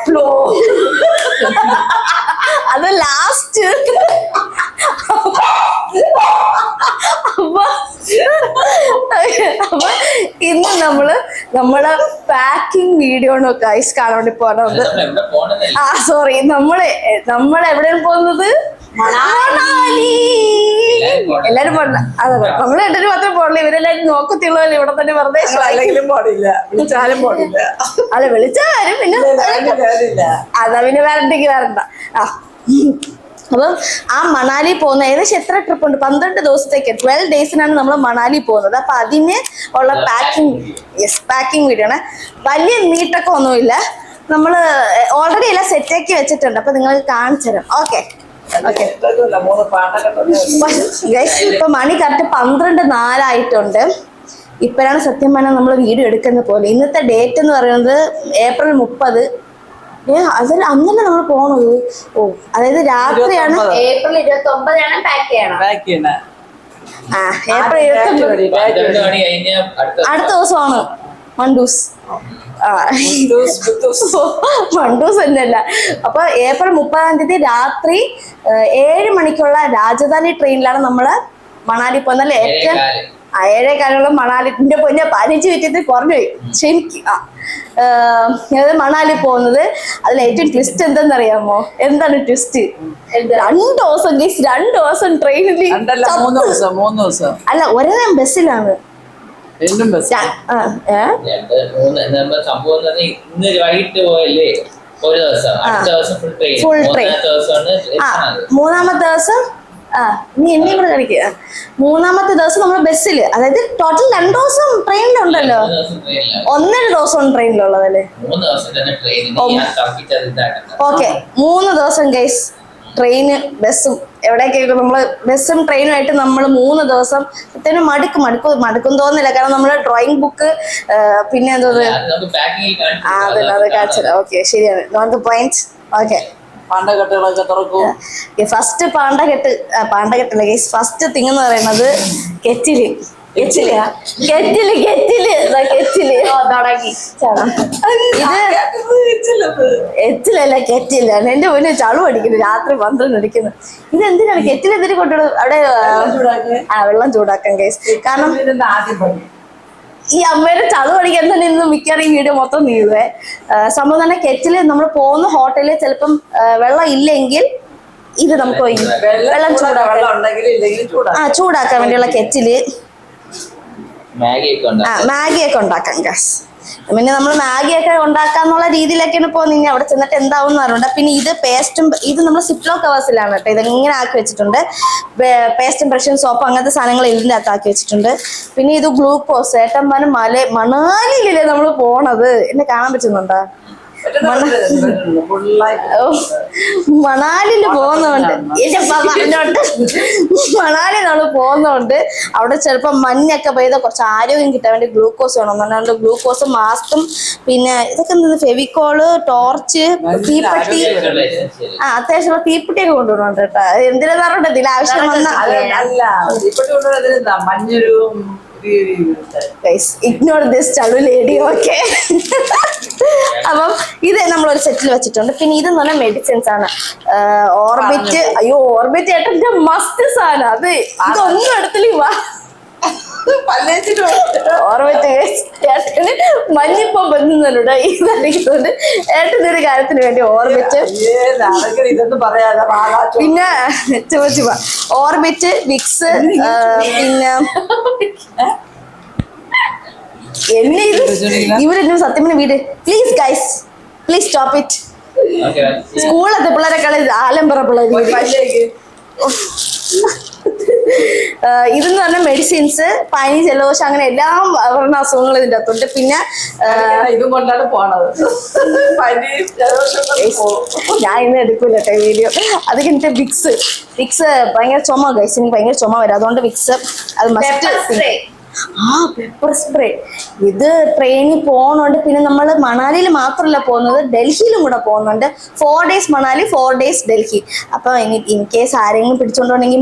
Flow അത് last. അപ്പൊ ഇന്ന് നമ്മളെ പാക്കിംഗ് വീഡിയോ ആണ് ഗൈസ് കാണാൻ വേണ്ടി പോണത്. സോറി, നമ്മളെവിടെയാണ് പോകുന്നത്? മണാലി. എല്ലാരും പോണ്ട. അതെ, നമ്മള് രണ്ടുപേരും മാത്രം പോണില്ല. ഇവരെല്ലാരും നോക്കത്തുള്ളൂ ഇവിടെ തന്നെ വെറുതെ. അല്ല, വിളിച്ചാ വരും. പിന്നെ അതാ പിന്നെ വരണ്ടെങ്കിൽ വരണ്ട. അപ്പം ആ മണാലി പോകുന്ന ഏകദേശം എത്ര ട്രിപ്പ് ഉണ്ട്? 12 ദിവസത്തേക്ക് 12 ഡേയ്സിനാണ് നമ്മൾ മണാലി പോകുന്നത്. അപ്പൊ അതിന് ഉള്ള പാക്കിംഗ് വീഡിയോ ആണ്. വലിയ നീട്ടൊക്കെ ഒന്നുമില്ല. നമ്മള് ഓൾറെഡി എല്ലാം സെറ്റാക്കി വെച്ചിട്ടുണ്ട്. അപ്പൊ നിങ്ങൾക്ക് കാണിച്ചു തരാം. ഓക്കെ. ഇപ്പൊ മണി കറക്റ്റ് 12:04 ആയിട്ടുണ്ട്. ഇപ്പോഴാണ് സത്യം പറഞ്ഞാൽ നമ്മൾ വീഡിയോ എടുക്കുന്ന പോലെ. ഇന്നത്തെ ഡേറ്റ് എന്ന് പറയുന്നത് ഏപ്രിൽ 30. അന്നല്ലേ നമ്മൾ പോണത്. അതായത് രാത്രിയാണ്. ഏപ്രിൽ 29 പാക്ക് ചെയ്യണം. ഏപ്രിൽ 29 അടുത്ത ദിവസമാണ് മണ്ടൂസ്. മണ്ടൂസ് തന്നെയല്ല. അപ്പൊ ഏപ്രിൽ 30 രാത്രി 7 മണിക്കുള്ള രാജധാനി ട്രെയിനിലാണ് നമ്മള് മണാലി പോകുന്നത്. ഏറ്റവും 7:15 മണാലിന്റെ പൊന്നെ 15 മിനിറ്റ് കുറഞ്ഞു പോയി. ശരിക്കും മണാലി പോകുന്നത്. അതിൽ ഏറ്റവും ട്വിസ്റ്റ് എന്തെന്നറിയാമോ? എന്താണ് ട്വിസ്റ്റ്? 2 ദിവസം 2 ദിവസം ട്രെയിനിൽ അല്ല, ഒരേ ബസ്സിലാണ്. Full train. മൂന്നാമത്തെ ദിവസം നീ എന്നെയും കൂടെ കളിക്കുക. മൂന്നാമത്തെ ദിവസം നമ്മൾ ബസ്സില്. അതായത് ടോട്ടൽ 2 ദിവസം ട്രെയിനിലുണ്ടല്ലോ. 1.5 ദിവസം ട്രെയിനിലുള്ളതല്ലേ? ഓക്കെ, 3 ദിവസം ഗൈസ് ട്രെയിന് ബസ്സും എവിടേക്കൊക്കെ നമ്മള് ബസ്സും ട്രെയിനുമായിട്ട് നമ്മൾ 3 ദിവസം മടുക്കും തോന്നില്ല. കാരണം നമ്മള് ഡ്രോയിങ് ബുക്ക് പിന്നെ എന്തോ അത് കാണിച്ചത്. ഓക്കെ, ശരിയാണ്. Note the point. Okay, first പാണ്ടകെട്ടല്ല ഗൈസ്. ഫസ്റ്റ് തിങ് എന്ന് പറയുന്നത് കെറ്റില്. എച്ചിലല്ല, കെറ്റിലാണ്. എന്റെ മുന്നേ ചളു അടിക്കുന്നു. രാത്രി 12 അടിക്കുന്നു. ഇത് എന്തിനാണ് കെറ്റിൽ എന്തിനു കൊണ്ടുപോകും? അവിടെ വെള്ളം ചൂടാക്കാൻ ഗൈസ്. കാരണം ഈ അമ്മയുടെ ചളു അടിക്കാൻ തന്നെ ഇന്ന് മിക്കവാറും ഈ വീഡിയോ മൊത്തം നീളുവേ. സംഭവം തന്നെ കെറ്റില് നമ്മൾ പോകുന്ന ഹോട്ടലിൽ ചിലപ്പം വെള്ളം ഇല്ലെങ്കിൽ ഇത് നമുക്ക് വെള്ളം ചൂടാക്കാൻ വേണ്ടിയുള്ള കെറ്റില്. മാഗിയൊക്കെ ഉണ്ടാക്കാം ഗൈസ്. പിന്നെ നമ്മൾ മാഗിയൊക്കെ ഉണ്ടാക്കാന്നുള്ള രീതിയിലൊക്കെയാണ് പോകുന്നത്. ഇനി അവിടെ ചെന്നിട്ട് എന്താവും അറിയണ്ട. പിന്നെ ഇത് പേസ്റ്റും, ഇത് നമ്മൾ സിപ്ലോ കവേഴ്സിലാണ് കേട്ടോ ഇതെങ്ങനെ ആക്കി വെച്ചിട്ടുണ്ട്. പേസ്റ്റും ബ്രഷും സോപ്പും അങ്ങനത്തെ സാധനങ്ങൾ ഇതിൻ്റെ അകത്ത് ആക്കി വെച്ചിട്ടുണ്ട്. പിന്നെ ഇത് ഗ്ലൂക്കോസ്. ഏട്ടന്മാരും മണാലിയിലല്ലേ നമ്മൾ പോണത്. എന്നെ കാണാൻ പറ്റുന്നുണ്ടോ? മണാലിയിൽ പോകുന്നോണ്ട് നമ്മൾ പോകുന്നോണ്ട് അവിടെ ചിലപ്പോ മഞ്ഞൊക്കെ പെയ്ത കുറച്ച് ആരോഗ്യം കിട്ടാൻ വേണ്ടി ഗ്ലൂക്കോസ് വേണം. അതുകൊണ്ട് ഗ്ലൂക്കോസും മാസ്കും പിന്നെ ഇതൊക്കെ എന്ത് ഫെവിക്കോള്, ടോർച്ച്, തീപ്പെട്ടി. അത്യാവശ്യമുള്ള തീപ്പെട്ടിയൊക്കെ കൊണ്ടുപോകണം കേട്ടോ. എന്തിനാ ഇതിൽ ആവശ്യം ഇഗ്നോർ ദിസ് ചളു ലേഡി. ഓക്കെ, അപ്പം ഇത് നമ്മളൊരു സെറ്റിൽ വെച്ചിട്ടുണ്ട്. പിന്നെ ഇതെന്ന് പറഞ്ഞാൽ മെഡിസിൻസ് ആണ്. ഓർബിറ്റ്. അയ്യോ, ഓർബിറ്റ് ഏട്ടന്റെ മസ്റ്റ് സാധനം. അത് ഇതൊന്നും എടുത്തില്ല. ഓർബിറ്റ് ഏട്ടന് മഞ്ഞിപ്പോ ബന്ധുന്നുണ്ട്. ഇതറിയിട്ടുണ്ട് ഏട്ടന്റെ ഒരു കാര്യത്തിന് വേണ്ടി ഓർബിറ്റ്. പിന്നെ ഓർബിറ്റ്, വിക്സ്, പിന്നെ എന്നെ ഇവരെന്നും സത്യം പറഞ്ഞ വീട്. Please guys, please stop it. സ്കൂളിലത്തെ പിള്ളേരെക്കാൾ ആലമ്പറ പിള്ളേർ. ഇതെന്ന് പറഞ്ഞാൽ മെഡിസിൻസ്, പനി, ജലദോഷം, അങ്ങനെ എല്ലാം പറഞ്ഞ അസുഖങ്ങൾ ഇതിൻ്റെ അകത്തുണ്ട്. പിന്നെ ഇതും കൊണ്ടാണ് പോണത്. ഞാൻ ഇന്ന് എടുക്കൂല കേട്ടോ വീഡിയോ. അത് കഴിഞ്ഞിട്ട് വിക്സ് ഭയങ്കര ചുമ ഗൈസ്. എനിക്ക് ഭയങ്കര ചുമ വരും. അതുകൊണ്ട് വിക്സ് അത് മസ്റ്റ്. Pepper spray. ഇത് ട്രെയിനിൽ പോകുന്നുണ്ട്. പിന്നെ നമ്മൾ മണാലിയിൽ മാത്രമല്ല പോകുന്നത്, ഡൽഹിയിലും കൂടെ പോകുന്നുണ്ട്. 4 days മണാലി, 4 days ഡൽഹി. അപ്പൊ ഇൻ കേസ് ആരെങ്കിലും പിടിച്ചോണ്ടെങ്കിൽ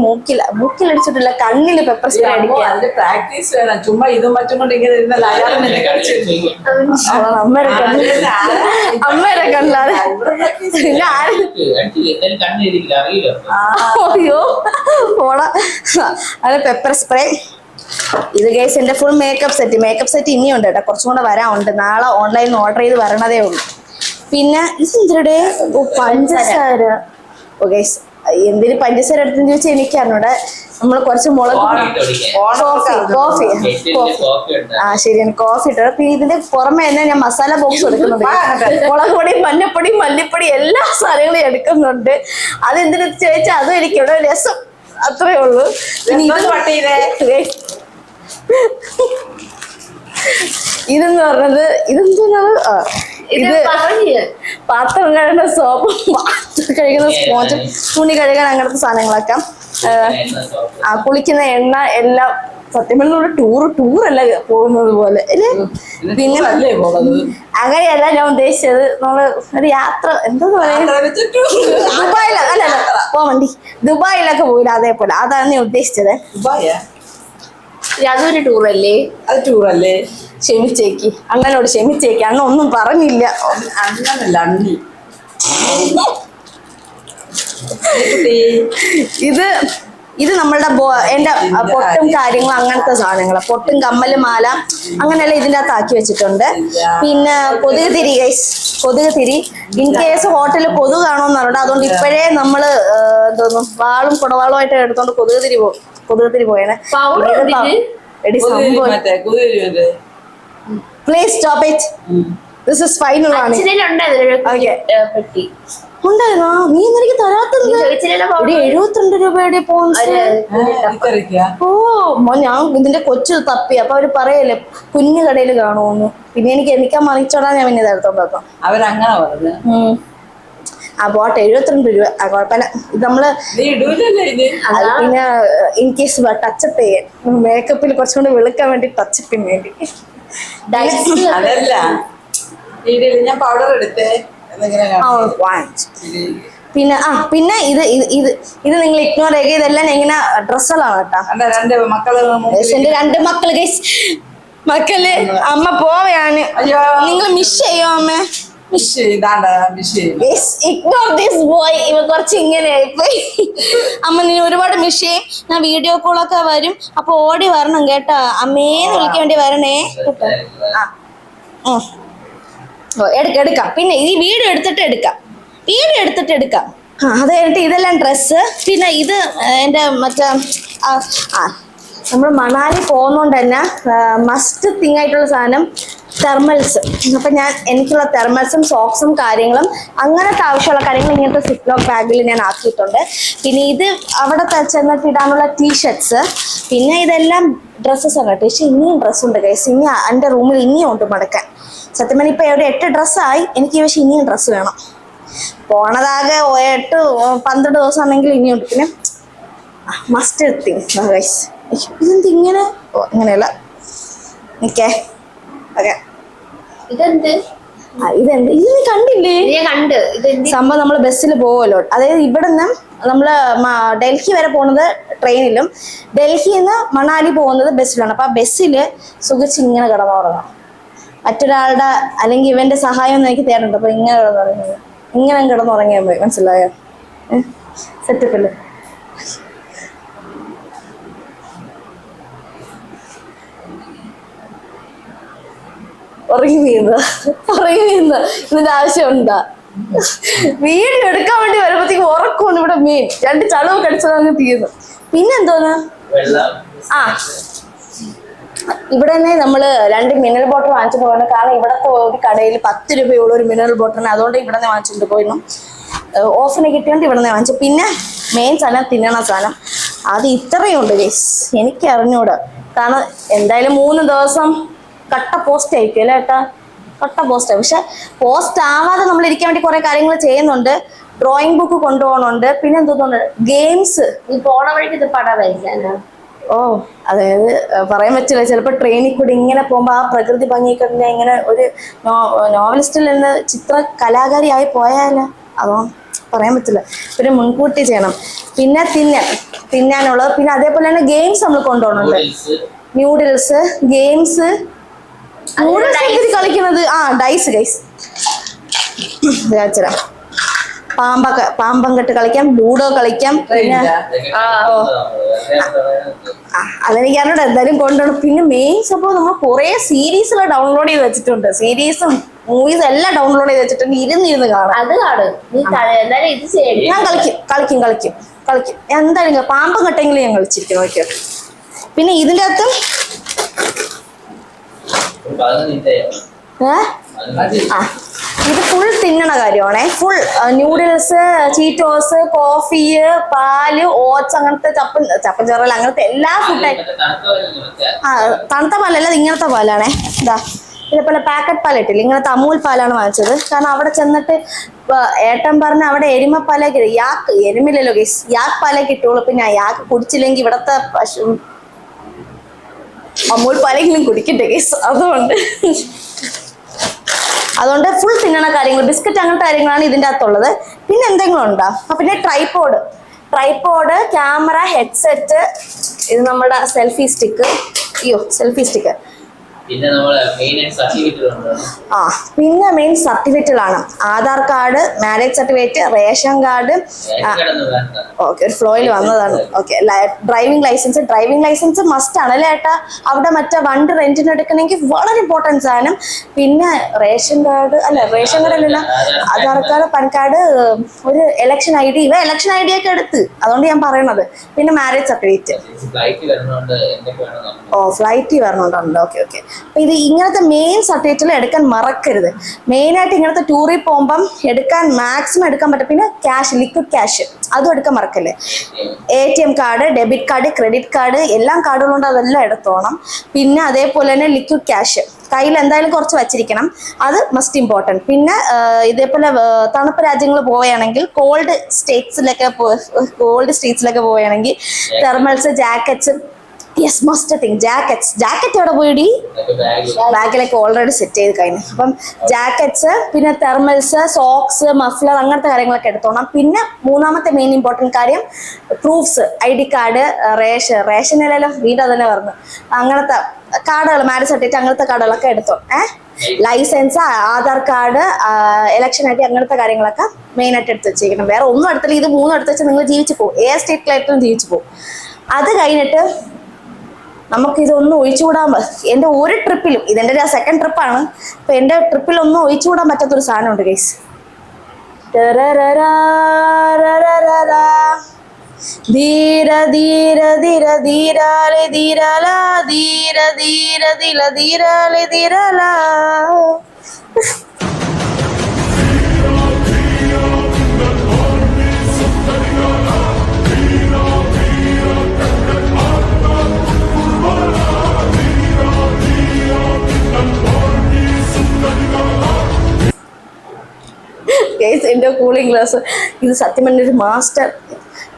മൂക്കിലടിച്ചിട്ടില്ല, കണ്ണിൽ പെപ്പർ സ്പ്രേ അടിക്കാൻ. പ്രാക്ടീസ് വേണം. ചുമ്മാ ഇതും മറ്റും കൊണ്ട് ഇങ്ങനെ ഇരുന്നാൽ അമ്മയുടെ കണ്ണാണ്. അയ്യോ പോടാ. അത് പെപ്പർ സ്പ്രേ. ഇത് ഗൈസ് എന്റെ ഫുൾ മേക്കപ്പ് സെറ്റ് ഇനിയുണ്ട് കേട്ടോ, കുറച്ചും കൂടെ വരാനുണ്ട്. നാളെ ഓൺലൈനിൽ ഓർഡർ ചെയ്ത് വരണതേ ഉള്ളൂ. പിന്നെ ഇതെന്തേ പഞ്ചസാര. ഓ ഗൈസ് എന്തിന് പഞ്ചസാര എടുത്തെന്ന് ചോദിച്ചാൽ എനിക്കറിഞ്ഞൂടെ. നമ്മൾ കുറച്ച് മുളക് കോഫി ശരിയാണ്, കോഫി ഇട്ടത്. പിന്നെ ഇതിന്റെ പുറമെ തന്നെ ഞാൻ മസാല ബോക്സ് എടുക്കുന്നുണ്ട്. മുളക് പൊടി, മഞ്ഞപ്പൊടി, മല്ലിപ്പൊടി എല്ലാ സാധനങ്ങളും എടുക്കുന്നുണ്ട്. അതെന്തിനു ചോദിച്ചാൽ അതും എനിക്ക് ഇവിടെ രസം, അത്രേ ഉള്ളൂ. ഇതെന്ന് പറഞ്ഞത് ഇതെന്താണ്, ഇത് പാത്രം കഴുകുന്ന സോപ്പും, പാത്രം കഴുകുന്ന സ്പോഞ്ചും, തുണി കഴുകാൻ അങ്ങനത്തെ സാധനങ്ങളൊക്കെ, കുളിക്കുന്ന എണ്ണ എല്ലാം. സത്യം പറഞ്ഞ ടൂറല്ല പോകുന്നത് പോലെ അല്ലേ. പിന്നെ അങ്ങനെയല്ല ഞാൻ ഉദ്ദേശിച്ചത്, നമ്മള് ഒരു യാത്ര എന്താന്ന് പറയാ, ദുബായിലല്ല പോവണ്ടി, ദുബായിലൊക്കെ പോയില്ല അതേപോലെ, അതാണ് ഞാൻ ഉദ്ദേശിച്ചത്. അതൊരു ടൂറല്ലേ? അത് ടൂറല്ലേ? ക്ഷമിച്ചേക്ക്, അണ്ണനോട് ക്ഷമിച്ചേക്ക്, അണ്ണ ഒന്നും പറഞ്ഞില്ല. അങ്ങനല്ല അണ്ണി. ഇത് നമ്മളുടെ എന്റെ പൊട്ടും കാര്യങ്ങളും അങ്ങനത്തെ സാധനങ്ങള്, പൊട്ടും കമ്മല് മാല അങ്ങനെയല്ല ഇതിൻ്റെ അകത്ത് ആക്കി വെച്ചിട്ടുണ്ട്. പിന്നെ കൊതുക് തിരി ഗൈസ്, കൊതുക് തിരി. ഇൻ കേസ് ഹോട്ടലിൽ കൊതുക് കാണുമെന്ന് പറഞ്ഞിട്ട്, അതുകൊണ്ട് ഇപ്പോഴേ നമ്മള് എന്തോന്നും വാളും കുടവാളുമായിട്ട് എടുത്തോണ്ട് കൊതുക് തിരി പോയേനെ. Please stop it, this is final ആണ്. ഉണ്ടായിരുന്നോ? നീ എനിക്ക് തരാത്തത് 72 രൂപയുടെ ഓ ഞാൻ ഇതിന്റെ കൊച്ചു തപ്പി. അപ്പൊ അവര് പറയല്ലേ കുഞ്ഞു കടയിൽ കാണുമെന്ന്. പിന്നെ എനിക്ക് മറിച്ചോടാൻ ഞാൻ പിന്നെ ഇതെടുത്തോണ്ട് വെക്കാം. അവരങ്ങനെ പറഞ്ഞു. ആ പോട്ടെ, 72 രൂപ കുഴപ്പമില്ല. ഇത് നമ്മള് പിന്നെ ഇൻ കേസ് ടച്ചപ്പ് ചെയ്യാൻ, മേക്കപ്പിൽ കുറച്ചുകൂടി വെളുക്കാൻ വേണ്ടി, ടച്ചപ്പിന് വേണ്ടി. അതല്ല ഞാൻ പൗഡർ എടുത്തേ. പിന്നെ ഇത് നിങ്ങൾ ഇഗ്നോർ ചെയ്യുക. ഇതെല്ലാം ഇങ്ങനെ ഡ്രസ്സുകളാണ് കേട്ടോ. എന്റെ 2 മക്കള് മക്കള് അമ്മ പോവുകയാണ്. നിങ്ങൾ മിസ് ചെയ്യോ അമ്മ? Ignore this boy. ഇവ കുറച്ച് ഇങ്ങനെ ആയിപ്പോയി. അമ്മ നീ ഒരുപാട് മിസ് ചെയ്യും. ഞാൻ വീഡിയോ കോളൊക്കെ വരും, അപ്പൊ ഓടി വരണം കേട്ടോ. അമ്മേന്ന് വിളിക്കാൻ വേണ്ടി വരണേ കേട്ടോ. എടുക്കാം. പിന്നെ ഈ വീഡിയോ എടുത്തിട്ട് എടുക്കാം. അത് കഴിഞ്ഞിട്ട് ഇതെല്ലാം ഡ്രസ്സ്. പിന്നെ ഇത് എൻ്റെ മറ്റേ നമ്മൾ മണാലി പോകുന്നോണ്ട് തന്നെ മസ്റ്റ് തിങ് ആയിട്ടുള്ള സാധനം തെർമൽസ്. അപ്പം എനിക്കുള്ള തെർമൽസും സോക്സും കാര്യങ്ങളും അങ്ങനത്തെ ആവശ്യമുള്ള കാര്യങ്ങൾ ഇങ്ങനത്തെ സിപ്ലോക്ക് ബാഗിൽ ഞാൻ ആക്കിയിട്ടുണ്ട്. പിന്നെ ഇത് അവിടെ ചെന്നിട്ട് ഇടാനുള്ള ടീഷർട്ട്സ്. പിന്നെ ഇതെല്ലാം ഡ്രസ്സസ് ആണ് കേട്ടോ. പക്ഷെ ഇനിയും ഡ്രസ്സുണ്ട് ഗൈസ്. ഇനി എൻ്റെ റൂമിൽ ഇനിയും ഉണ്ട് മടക്കാൻ. സത്യം പറഞ്ഞാൽ ഇപ്പം എവിടെ 8 ഡ്രസ്സായി എനിക്ക്. പക്ഷെ ഇനിയും ഡ്രസ്സ് വേണം. പോണതാകെ 8-12 ദിവസം ആണെങ്കിൽ ഇനിയുണ്ട്. പിന്നെ മസ്റ്റ് തിങ് ഗൈസ്. ഇതെന്ത് ഇങ്ങനെ? ഇങ്ങനെയല്ല. ഓക്കെ ഇതെന്ത് ഇത് നീ കണ്ടില്ലേ? സംഭവം നമ്മൾ ബസ്സിൽ പോവല്ലോ. അതായത് ഇവിടുന്ന് നമ്മള് ഡൽഹി വരെ പോകുന്നത് ട്രെയിനിലും, ഡൽഹിയിൽ നിന്ന് മണാലി പോകുന്നത് ബസ്സിലാണ്. അപ്പൊ ആ ബസ്സില് സുഖിച്ച് ഇങ്ങനെ കിടന്നുറങ്ങാം. മറ്റൊരാളുടെ അല്ലെങ്കിൽ ഇവന്റെ സഹായം ഒന്നും എനിക്ക് തരുന്നുണ്ട്. അപ്പൊ ഇങ്ങനെ കിടന്നുറങ്ങിയാൽ മതി. മനസ്സിലായോ? സെറ്റപ്പല്ലേ? ഉറങ്ങി വീഴുന്ന ഇതിന്റെ ആവശ്യമുണ്ടാ? വീഡിയോ എടുക്കാൻ വേണ്ടി വരുമ്പോഴത്തേക്ക് ഉറക്കമാണ് ഇവിടെ മെയിൻ. 2 ചളവ് കടിച്ചതങ്ങ് തീർന്നു. പിന്നെന്തോന്ന്, ഇവിടെ തന്നെ നമ്മള് 2 മിനറൽ ബോട്ടിൽ വാങ്ങിച്ചു പോകണം. കാരണം ഇവിടത്തെ ഒരു കടയിൽ 10 രൂപയുള്ള ഒരു മിനറൽ ബോട്ടിലാണ്. അതുകൊണ്ട് ഇവിടെ നിന്ന് വാങ്ങിച്ചിട്ട് പോയിരുന്നു. ഓഫറിന് കിട്ടിയോണ്ട് ഇവിടെ നിന്ന് വാങ്ങിച്ചു. പിന്നെ മെയിൻ സാധനം തിന്നണ സാധനം, അത് ഇത്രയും ഉണ്ട് ഗൈസ്. എനിക്ക് അറിഞ്ഞൂടാ. കാരണം എന്തായാലും 3 ദിവസം കട്ട പോസ്റ്റ് ആയിരിക്കും അല്ലേ ഏട്ടാ? കട്ട പോസ്റ്റ്. പക്ഷെ പോസ്റ്റ് ആവാതെ നമ്മൾ ഇരിക്കാൻ വേണ്ടി കുറെ കാര്യങ്ങൾ ചെയ്യുന്നുണ്ട്. ഡ്രോയിങ് ബുക്ക് കൊണ്ടുപോകണുണ്ട്. പിന്നെ എന്തോന്നുണ്ട്, ഗെയിംസ്. ഈ പോണ വഴിക്ക് ഇത് പടം വരില്ല. ഓ അതായത് പറയാൻ പറ്റില്ല, ചിലപ്പോൾ ട്രെയിനിൽ കൂടി ഇങ്ങനെ പോകുമ്പോൾ ആ പ്രകൃതി ഭംഗിയൊക്കെ ഇങ്ങനെ ഒരു നോവലിസ്റ്റിൽ നിന്ന് ചിത്ര കലാകാരിയായി പോയാലോ, അതോ പറയാൻ പറ്റില്ല. പിന്നെ മുൻകൂട്ടി ചെയ്യണം. പിന്നെ തിന്നാനുള്ളത്. പിന്നെ അതേപോലെ തന്നെ ഗെയിംസ് നമ്മൾ കൊണ്ടുപോകണുണ്ട്. Noodles, games. ന്യൂഡിൽസ് കളിക്കുന്നത് ഡൈസ് ഗൈസ്. പാമ്പം കെട്ട് കളിക്കാം, ലൂഡോ കളിക്കാം. പിന്നെ അതെനിക്ക് അറിഞ്ഞൂടെ, എന്തായാലും കൊണ്ടുപോകണം. പിന്നെ മെയിൻ സംഭവം നമ്മൾ കുറെ സീരീസുകൾ ഡൗൺലോഡ് ചെയ്ത് വെച്ചിട്ടുണ്ട്. സീരീസും മൂവീസും എല്ലാം ഡൗൺലോഡ് ചെയ്ത് വെച്ചിട്ടുണ്ട്. ഇരുന്ന് കാണാം. അത് കാണും. ഞാൻ കളിക്കും എന്തായാലും പാമ്പം കെട്ടെങ്കിലും ഞാൻ കളിച്ചിരിക്കും. ഓക്കെ. പിന്നെ ഇതിൻ്റെ അകത്ത് ഇത് ഫുൾ തിന്നണ കാര്യമാണേ. ഫുൾ ന്യൂഡിൽസ്, ചീറ്റോസ്, കോഫി, പാല്, ഓട്സ്, അങ്ങനത്തെ ചപ്പൻ ചെറൽ, അങ്ങനത്തെ എല്ലാ ഫുഡായി. തണുത്ത പാലല്ല, ഇങ്ങനത്തെ പാലാണേ. ഇതാ ഇതേപോലെ പാക്കറ്റ് പാലിട്ടില്ല, ഇങ്ങനത്തെ അമൂൽ പാലാണ് വാങ്ങിച്ചത്. കാരണം അവിടെ ചെന്നിട്ട് ഏട്ടൻ പറഞ്ഞ അവിടെ എരുമപ്പാലേക്ക് എരുമില്ലല്ലോ ഗൈസ്, യാക്ക് പാലേക്ക് ഇട്ടുള്ളൂ. പിന്നെ യാക്ക് കുടിച്ചില്ലെങ്കിൽ ഇവിടത്തെ പശു അമൂൽ പാലെങ്കിലും കുടിക്കട്ടെ ഗൈസ്. അതുകൊണ്ട് ഫുൾ തിന്നണ കാര്യങ്ങൾ, ബിസ്ക്കറ്റ് അങ്ങനത്തെ കാര്യങ്ങളാണ് ഇതിൻ്റെ അകത്തുള്ളത്. പിന്നെ എന്തെങ്കിലും ഉണ്ടോ? പിന്നെ ട്രൈപോഡ്, ക്യാമറ, ഹെഡ്സെറ്റ്, ഇത് നമ്മുടെ സെൽഫി സ്റ്റിക്ക്. പിന്നെ മെയിൻ സർട്ടിഫിക്കറ്റുകളാണ്. Aadhaar card, marriage certificate, ration card. Okay, ഒരു ഫ്ലോയിൽ വന്നതാണ്. ഓക്കെ, ഡ്രൈവിംഗ് ലൈസൻസ് മസ്റ്റ് ആണ് അല്ലേ ഏട്ടാ? അവിടെ മറ്റേ വണ്ടി റെന്റിന് എടുക്കണമെങ്കിൽ വളരെ ഇമ്പോർട്ടൻസ് ആണ്. പിന്നെ റേഷൻ കാർഡ് അല്ലല്ലോ, ആധാർ കാർഡ്, പാൻ കാർഡ്, ഒരു ഇലക്ഷൻ ഐ ഡി ഒക്കെ എടുത്ത്, അതുകൊണ്ട് ഞാൻ പറയണത്. പിന്നെ മാരേജ് സർട്ടിഫിക്കറ്റ്. ഫ്ലൈറ്റ് വരണുണ്ടോ? ഓക്കെ. അപ്പൊ ഇത് ഇങ്ങനത്തെ മെയിൻ സർട്ടിഫിക്കറ്റുകൾ എടുക്കാൻ മറക്കരുത്. മെയിനായിട്ട് ഇങ്ങനത്തെ ടൂറിൽ പോകുമ്പം മാക്സിമം എടുക്കാൻ പറ്റും. പിന്നെ ക്യാഷ്, ലിക്വിഡ് ക്യാഷ്, അതും എടുക്കാൻ മറക്കല്ലേ. ATM card, debit card, credit card, എല്ലാം കാർഡുകളുണ്ട്, അതെല്ലാം എടുത്തോണം. പിന്നെ അതേപോലെ തന്നെ ലിക്വിഡ് ക്യാഷ് കയ്യിൽ എന്തായാലും കുറച്ച് വെച്ചിരിക്കണം, അത് മസ്റ്റ് ഇമ്പോർട്ടൻറ്റ്. പിന്നെ ഇതേപോലെ തണുപ്പ് രാജ്യങ്ങൾ പോവുകയാണെങ്കിൽ, കോൾഡ് സ്റ്റേറ്റ്സിലൊക്കെ പോവുകയാണെങ്കിൽ thermals, jackets, yes must thing. Jacket എവിടെ പോയിടി? ബാഗിലൊക്കെ ഓൾറെഡി സെറ്റ് ചെയ്ത് കഴിഞ്ഞു. അപ്പം ജാക്കറ്റ്സ്, പിന്നെ തെർമൽസ്, സോക്സ്, മഫ്ലർ, അങ്ങനത്തെ കാര്യങ്ങളൊക്കെ എടുത്തോണം. പിന്നെ മൂന്നാമത്തെ മെയിൻ ഇമ്പോർട്ടൻറ്റ് കാര്യം പ്രൂഫ്സ്, ID കാർഡ്, റേഷനിലല്ലോ വീട് തന്നെ പറഞ്ഞു, അങ്ങനത്തെ കാർഡുകൾ, മാരേജ് സർട്ടിഫിക്കറ്റ്, അങ്ങനത്തെ കാർഡുകളൊക്കെ എടുത്തോ. Licence, Aadhaar card, election ID, അങ്ങനത്തെ കാര്യങ്ങളൊക്കെ മെയിനായിട്ട് എടുത്ത് വെച്ചിരിക്കണം. വേറെ ഒന്നും എടുത്തില്ല, ഇത് മൂന്നും എടുത്ത് വെച്ചാൽ നിങ്ങൾ ജീവിച്ചു പോകും. സ്റ്റേറ്റിലായിട്ടും ജീവിച്ചു പോകും. അത് കഴിഞ്ഞിട്ട് നമുക്കിതൊന്നും ഒഴിച്ചുകൂടാൻ, എൻ്റെ ഒരു ട്രിപ്പിലും, ഇതെൻ്റെ സെക്കൻഡ് ട്രിപ്പാണ്, അപ്പോൾ എൻ്റെ ട്രിപ്പിലൊന്നും ഒഴിച്ചുകൂടാൻ പറ്റാത്തൊരു സാധനമുണ്ട് ഗൈസ്. ധീര ധീര ധീര ധീരാലെ ധീരല ധീര ധീര ധില ധീരാലെ ധീരല. എൻ്റെ കൂളിംഗ് ഗ്ലാസ്, ഇത് സത്യം പറഞ്ഞ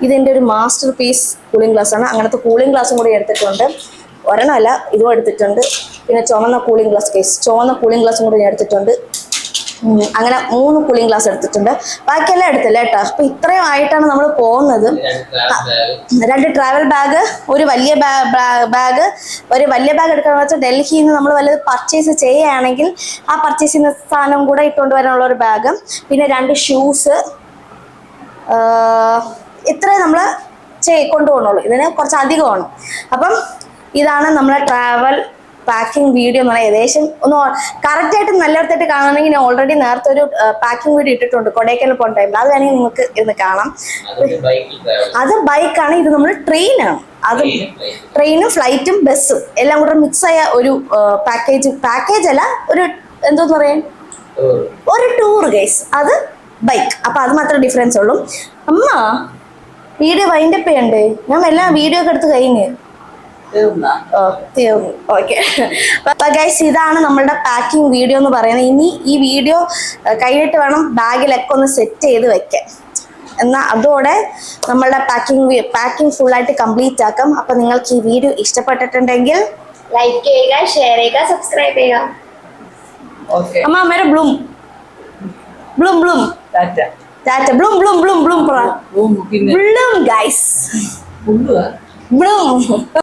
ഇതെൻ്റെ ഒരു മാസ്റ്റർ പീസ് കൂളിംഗ് ഗ്ലാസ് ആണ്. അങ്ങനത്തെ കൂളിംഗ് ഗ്ലാസും കൂടി എടുത്തിട്ടുണ്ട്. ഒരെണ്ണമല്ല, ഇതും എടുത്തിട്ടുണ്ട്. പിന്നെ ചുവന്ന കൂളിംഗ് ഗ്ലാസും കൂടി ഞാൻ എടുത്തിട്ടുണ്ട്. അങ്ങനെ 3 കൂളിംഗ് ഗ്ലാസ് എടുത്തിട്ടുണ്ട്. ബാക്കിയെല്ലാം എടുത്തില്ല കേട്ടോ. അപ്പൊ ഇത്രയും ആയിട്ടാണ് നമ്മൾ പോകുന്നത്. 2 ട്രാവൽ ബാഗ്, ഒരു വലിയ ബാഗ് എടുക്കാന്ന് വെച്ചാൽ ഡൽഹിയിൽ നിന്ന് നമ്മൾ വല്ലത് പർച്ചേസ് ചെയ്യുകയാണെങ്കിൽ ആ പർച്ചേസ് ചെയ്യുന്ന സാധനം കൂടെ ഇട്ടുകൊണ്ട് വരാനുള്ള ഒരു ബാഗ്. പിന്നെ 2 ഷൂസ്. ഇത്രയും നമ്മൾ കൊണ്ടുപോകണുള്ളൂ. ഇതിന് കുറച്ച് അധികമാണ്. അപ്പം ഇതാണ് നമ്മളെ ട്രാവൽ പാക്കിംഗ് വീഡിയോ എന്ന് പറഞ്ഞാൽ. ഏകദേശം ഒന്ന് കറക്റ്റായിട്ട് നല്ലയിടത്തായിട്ട് കാണണമെങ്കിൽ ഞാൻ ഓൾറെഡി നേരത്തെ ഒരു പാക്കിംഗ് വീഡിയോ ഇട്ടിട്ടുണ്ട് കൊടൈക്കനാൽ പോകുന്ന ടൈമിൽ. അത് വേണമെങ്കിൽ നിങ്ങൾക്ക് ഇരുന്ന് കാണാം. അത് ബൈക്കാണ്, ഇത് നമ്മൾ ട്രെയിനാണ്. അത് ട്രെയിനും ഫ്ലൈറ്റും ബസ്സും എല്ലാം കൂടെ മിക്സ് ആയ ഒരു പാക്കേജ് അല്ല, ഒരു എന്തോന്ന് പറയാൻ, ഒരു ടൂർ ഗൈസ്. അത് ബൈക്ക്. അപ്പൊ അത് മാത്രമേ ഡിഫറൻസ് ഉള്ളൂ. അമ്മ വീഡിയോ വൈൻഡപ്പ് ചെയ്യണ്ടേ? ഞാൻ എല്ലാം വീഡിയോ ഒക്കെ എടുത്ത് കഴിഞ്ഞ് ഓക്കെ. അപ്പൊ ഗൈസ്, ഇതാണ് നമ്മളുടെ പാക്കിംഗ് വീഡിയോ എന്ന് പറയുന്നത്. ഇനി ഈ വീഡിയോ കഴിഞ്ഞിട്ട് വേണം ബാഗിലൊക്കെ ഒന്ന് സെറ്റ് ചെയ്ത് വെക്കാൻ. എന്നാൽ അതോടെ നമ്മളുടെ പാക്കിംഗ് ഫുള്ളായിട്ട് കംപ്ലീറ്റ് ആക്കും. അപ്പം നിങ്ങൾക്ക് ഈ വീഡിയോ ഇഷ്ടപ്പെട്ടിട്ടുണ്ടെങ്കിൽ ലൈക്ക് ചെയ്യുക, ഷെയർ ചെയ്യുക, സബ്സ്ക്രൈബ് ചെയ്യുക. ഓക്കെ അമ്മ മേരെ bloom bloom bloom tata. Tata bloom bloom bloom bloom പറ പിന്നെ ബ്ലൂം ഗൈസ് ഉള്ളുവാ ബ്ലൂം